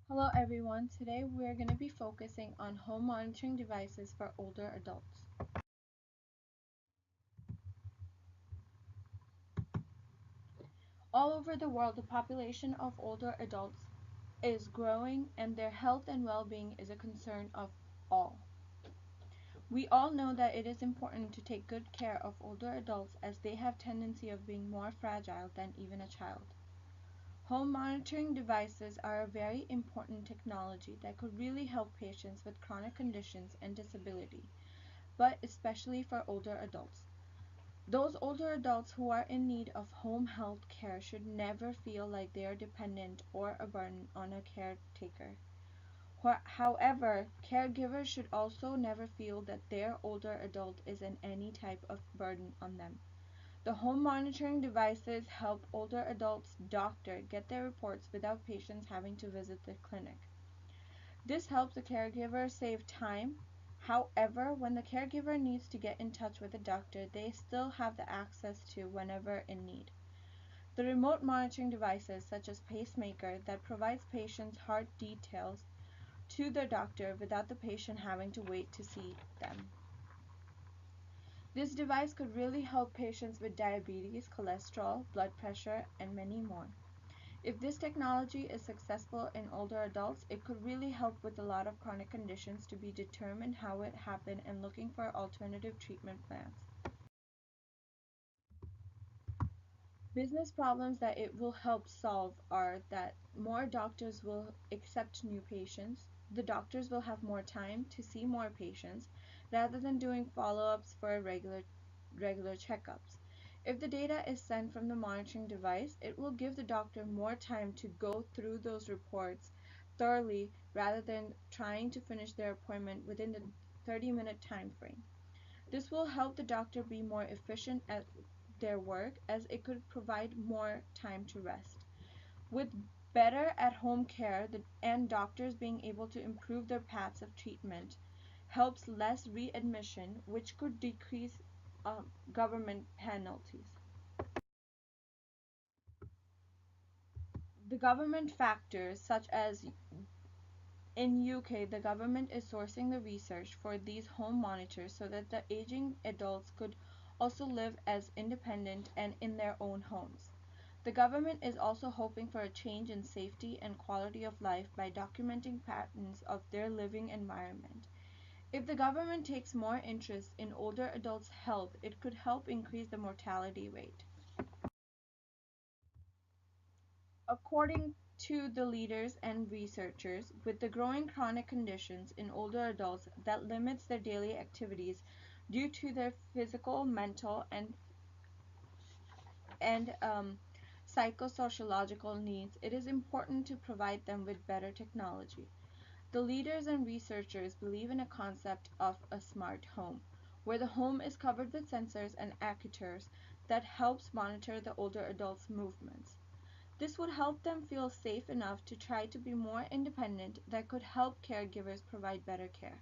Hello everyone, today we're going to be focusing on home monitoring devices for older adults. All over the world, the population of older adults is growing and their health and well-being is a concern of all. We all know that it is important to take good care of older adults as they have tendency of being more fragile than even a child. Home monitoring devices are a very important technology that could really help patients with chronic conditions and disability, but especially for older adults. Those older adults who are in need of home health care should never feel like they are dependent or a burden on a caretaker. However, caregivers should also never feel that their older adult is in any type of burden on them. The home monitoring devices help older adults' doctor get their reports without patients having to visit the clinic. This helps the caregiver save time. However, when the caregiver needs to get in touch with a doctor, they still have the access to whenever in need. The remote monitoring devices such as pacemaker that provides patients' heart details to their doctor without the patient having to wait to see them. This device could really help patients with diabetes, cholesterol, blood pressure, and many more. If this technology is successful in older adults, it could really help with a lot of chronic conditions to be determined how it happened and looking for alternative treatment plans. Business problems that it will help solve are that more doctors will accept new patients, the doctors will have more time to see more patients rather than doing follow-ups for regular checkups. If the data is sent from the monitoring device, it will give the doctor more time to go through those reports thoroughly rather than trying to finish their appointment within the 30-minute time frame. This will help the doctor be more efficient at their work as it could provide more time to rest. With better at-home care and doctors being able to improve their paths of treatment, helps less readmission, which could decrease government penalties. The government factors, such as in UK, the government is sourcing the research for these home monitors so that the aging adults could also live as independent and in their own homes. The government is also hoping for a change in safety and quality of life by documenting patterns of their living environment. If the government takes more interest in older adults' health, it could help increase the mortality rate. According to the leaders and researchers, with the growing chronic conditions in older adults that limits their daily activities due to their physical, mental, and psychosociological needs, it is important to provide them with better technology. The leaders and researchers believe in a concept of a smart home, where the home is covered with sensors and actuators that helps monitor the older adults' movements. This would help them feel safe enough to try to be more independent that could help caregivers provide better care.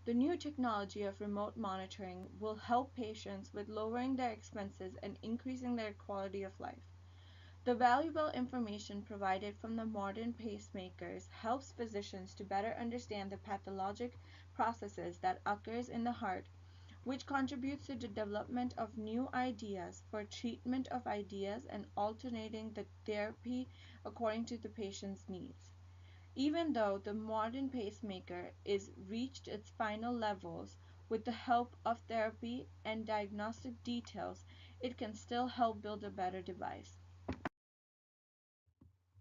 The new technology of remote monitoring will help patients with lowering their expenses and increasing their quality of life. The valuable information provided from the modern pacemakers helps physicians to better understand the pathologic processes that occurs in the heart, which contributes to the development of new ideas for treatment of ideas and alternating the therapy according to the patient's needs. Even though the modern pacemaker is reached its final levels, with the help of therapy and diagnostic details, it can still help build a better device.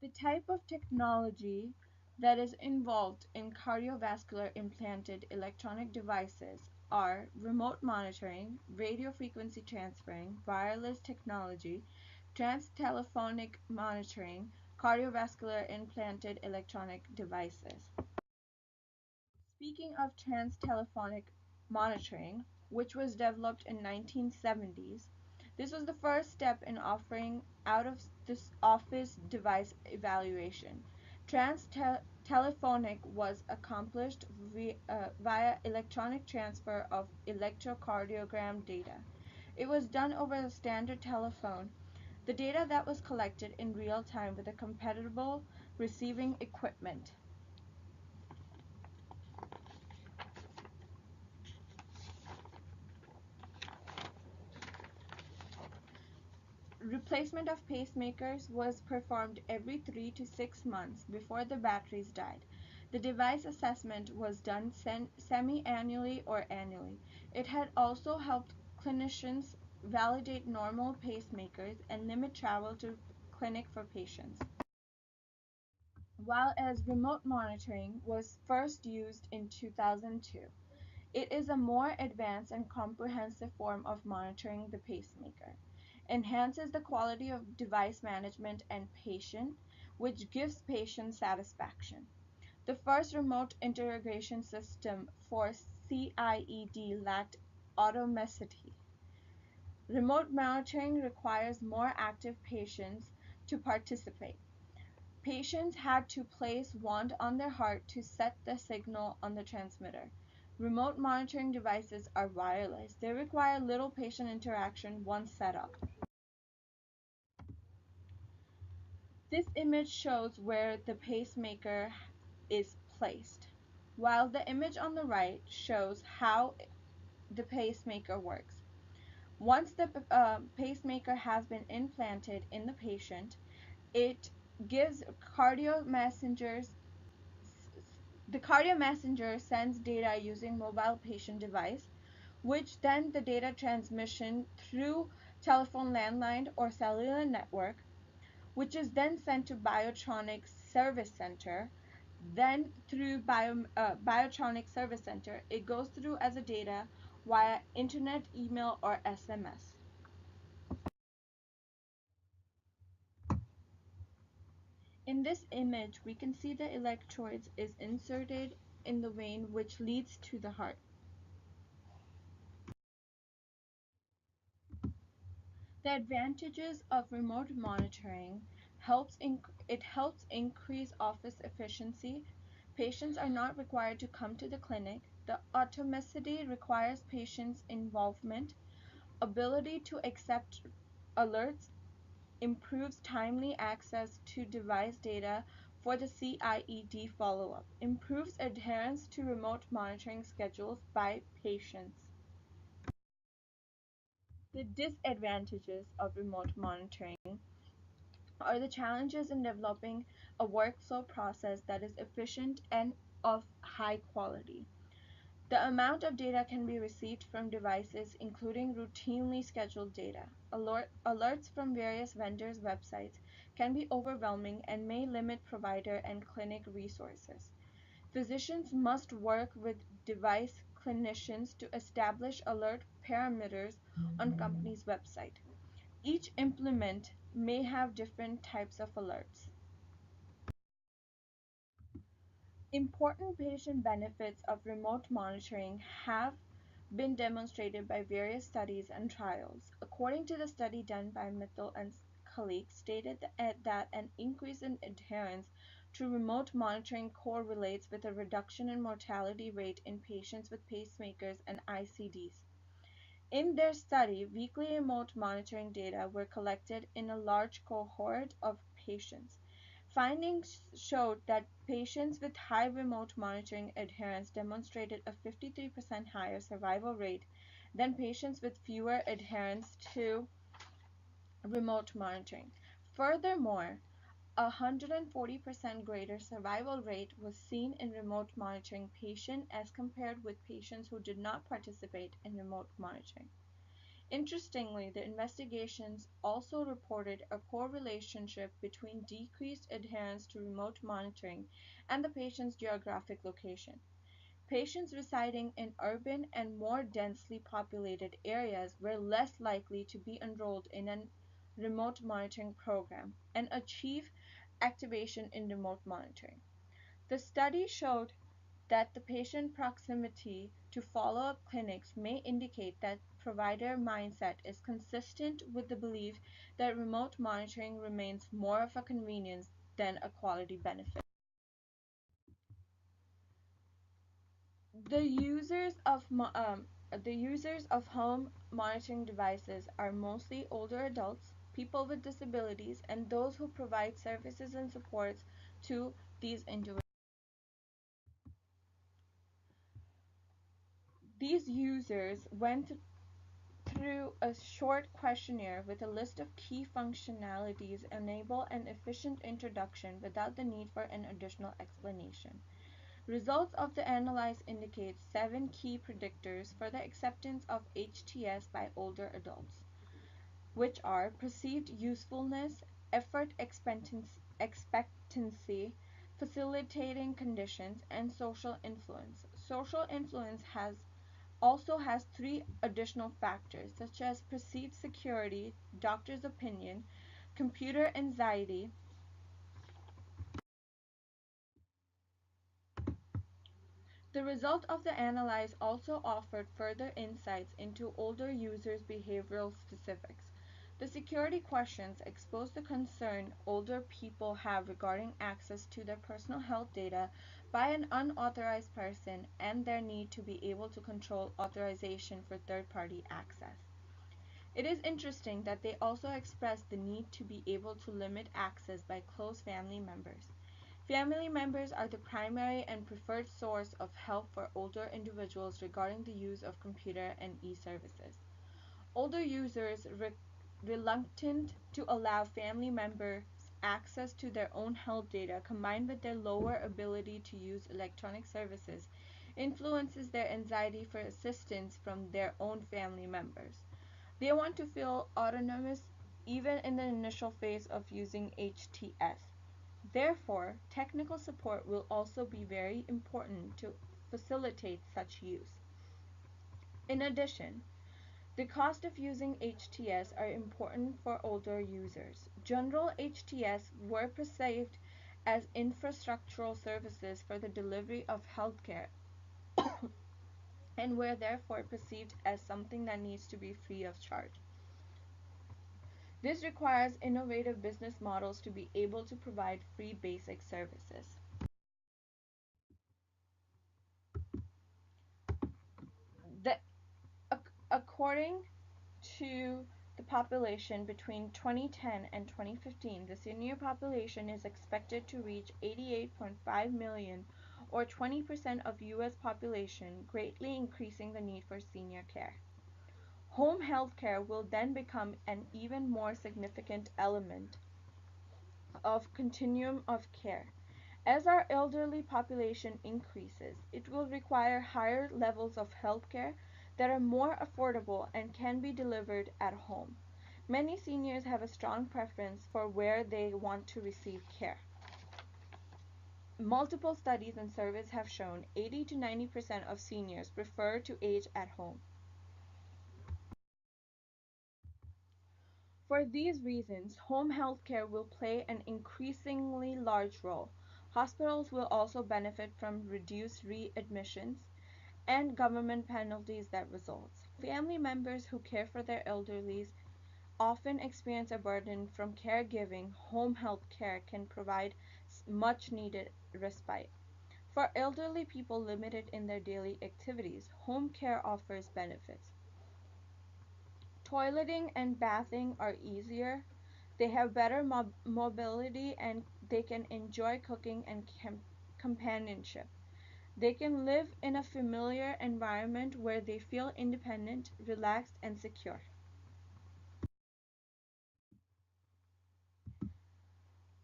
The type of technology that is involved in cardiovascular implanted electronic devices are remote monitoring, radio frequency transferring, wireless technology, transtelephonic monitoring, cardiovascular implanted electronic devices. Speaking of transtelephonic monitoring, which was developed in 1970s, this was the first step in offering out-of-office device evaluation. Transtelephonic was accomplished via electronic transfer of electrocardiogram data. It was done over the standard telephone. The data that was collected in real time with a compatible receiving equipment. Replacement of pacemakers was performed every 3 to 6 months before the batteries died. The device assessment was done semi-annually or annually. It had also helped clinicians validate normal pacemakers and limit travel to clinic for patients. While as remote monitoring was first used in 2002, it is a more advanced and comprehensive form of monitoring the pacemaker, enhances the quality of device management and patient, which gives patient satisfaction. The first remote integration system for CIED lacked automaticity. Remote monitoring requires more active patients to participate. Patients had to place wand on their heart to set the signal on the transmitter. Remote monitoring devices are wireless. They require little patient interaction once set up. This image shows where the pacemaker is placed, while the image on the right shows how the pacemaker works. Once the pacemaker has been implanted in the patient, it gives cardio messengers. The cardio messenger sends data using mobile patient device, which then the data transmission through telephone landline or cellular network, which is then sent to Biotronics Service Center. Then through Biotronics Service Center, it goes through as a data via internet, email, or SMS. In this image, we can see the electrodes is inserted in the vein which leads to the heart. The advantages of remote monitoring it helps increase office efficiency. Patients are not required to come to the clinic. The automaticity requires patients' involvement. Ability to accept alerts improves timely access to device data for the CIED follow-up. Improves adherence to remote monitoring schedules by patients. The disadvantages of remote monitoring are the challenges in developing a workflow process that is efficient and of high quality. The amount of data can be received from devices, including routinely scheduled data. Alerts from various vendors' websites can be overwhelming and may limit provider and clinic resources. Physicians must work with device clinicians to establish alert parameters on company's website. Each implement may have different types of alerts. Important patient benefits of remote monitoring have been demonstrated by various studies and trials. According to the study done by Mitchell and colleagues, stated that an increase in adherence to remote monitoring correlates with a reduction in mortality rate in patients with pacemakers and ICDs. In their study, weekly remote monitoring data were collected in a large cohort of patients. Findings showed that patients with high remote monitoring adherence demonstrated a 53% higher survival rate than patients with fewer adherence to remote monitoring. Furthermore, a 140% greater survival rate was seen in remote monitoring patients as compared with patients who did not participate in remote monitoring. Interestingly, the investigations also reported a correlation between decreased adherence to remote monitoring and the patient's geographic location. Patients residing in urban and more densely populated areas were less likely to be enrolled in a remote monitoring program and achieve activation in remote monitoring. The study showed that the patient proximity to follow-up clinics may indicate that provider mindset is consistent with the belief that remote monitoring remains more of a convenience than a quality benefit. The users of home monitoring devices are mostly older adults, people with disabilities, and those who provide services and supports to these individuals. These users went through a short questionnaire with a list of key functionalities enable an efficient introduction without the need for an additional explanation. Results of the analysis indicate 7 key predictors for the acceptance of HTS by older adults, which are perceived usefulness, effort expectancy, facilitating conditions, and social influence. Social influence also has 3 additional factors such as perceived security, doctor's opinion, computer anxiety. The result of the analysis also offered further insights into older users' behavioral specifics. The security questions exposed the concern older people have regarding access to their personal health data by an unauthorized person and their need to be able to control authorization for third-party access. It is interesting that they also expressed the need to be able to limit access by close family members. Family members are the primary and preferred source of help for older individuals regarding the use of computer and e-services. Older users reluctant to allow family members access to their own health data combined with their lower ability to use electronic services influences their anxiety for assistance from their own family members. They want to feel autonomous even in the initial phase of using HTS. Therefore, technical support will also be very important to facilitate such use. In addition, the cost of using HTS are important for older users. General HTS were perceived as infrastructural services for the delivery of healthcare and were therefore perceived as something that needs to be free of charge. This requires innovative business models to be able to provide free basic services. The, according to the population between 2010 and 2015, the senior population is expected to reach 88.5 million or 20% of US population, greatly increasing the need for senior care. Home health care will then become an even more significant element of continuum of care. As our elderly population increases, it will require higher levels of health care that are more affordable and can be delivered at home. Many seniors have a strong preference for where they want to receive care. Multiple studies and surveys have shown 80 to 90% of seniors prefer to age at home. For these reasons, home health care will play an increasingly large role. Hospitals will also benefit from reduced readmissions and government penalties that results. Family members who care for their elderly often experience a burden from caregiving. Home health care can provide much needed respite. For elderly people limited in their daily activities, home care offers benefits. Toileting and bathing are easier. They have better mobility and they can enjoy cooking and companionship. They can live in a familiar environment where they feel independent, relaxed, and secure.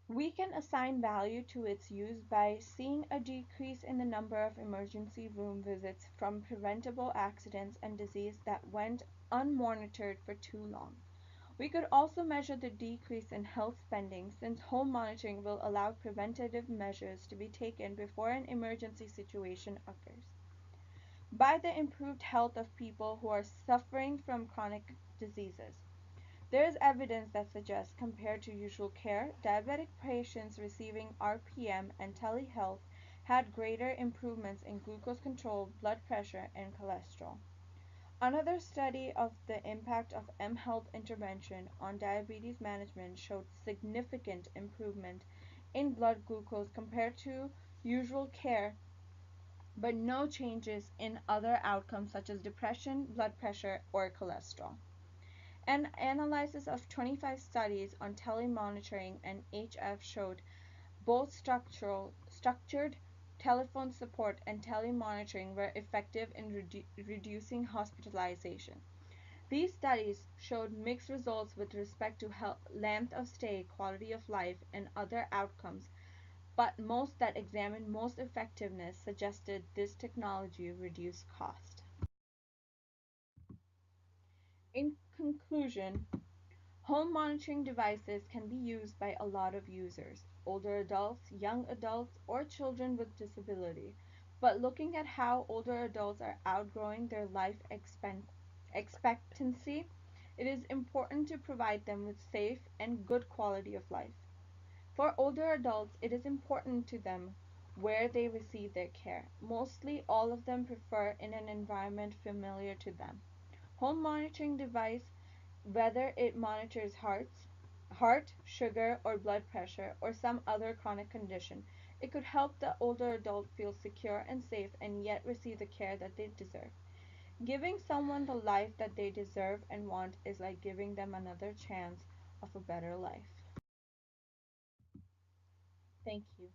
We can assign value to its use by seeing a decrease in the number of emergency room visits from preventable accidents and disease that went unmonitored for too long. We could also measure the decrease in health spending since home monitoring will allow preventative measures to be taken before an emergency situation occurs. By the improved health of people who are suffering from chronic diseases. There is evidence that suggests, compared to usual care, diabetic patients receiving RPM and telehealth had greater improvements in glucose control, blood pressure, and cholesterol. Another study of the impact of mHealth intervention on diabetes management showed significant improvement in blood glucose compared to usual care, but no changes in other outcomes such as depression, blood pressure, or cholesterol. An analysis of 25 studies on telemonitoring and HF showed both structured telephone support and telemonitoring were effective in reducing hospitalization. These studies showed mixed results with respect to health, length of stay, quality of life, and other outcomes, but most that examined most effectiveness suggested this technology reduced cost. In conclusion, home monitoring devices can be used by a lot of users, older adults, young adults, or children with disability. But looking at how older adults are outgrowing their expectancy, it is important to provide them with safe and good quality of life. For older adults, it is important to them where they receive their care. Mostly all of them prefer in an environment familiar to them. Home monitoring device, whether it monitors heart, sugar, or blood pressure, or some other chronic condition, it could help the older adult feel secure and safe and yet receive the care that they deserve. Giving someone the life that they deserve and want is like giving them another chance of a better life. Thank you.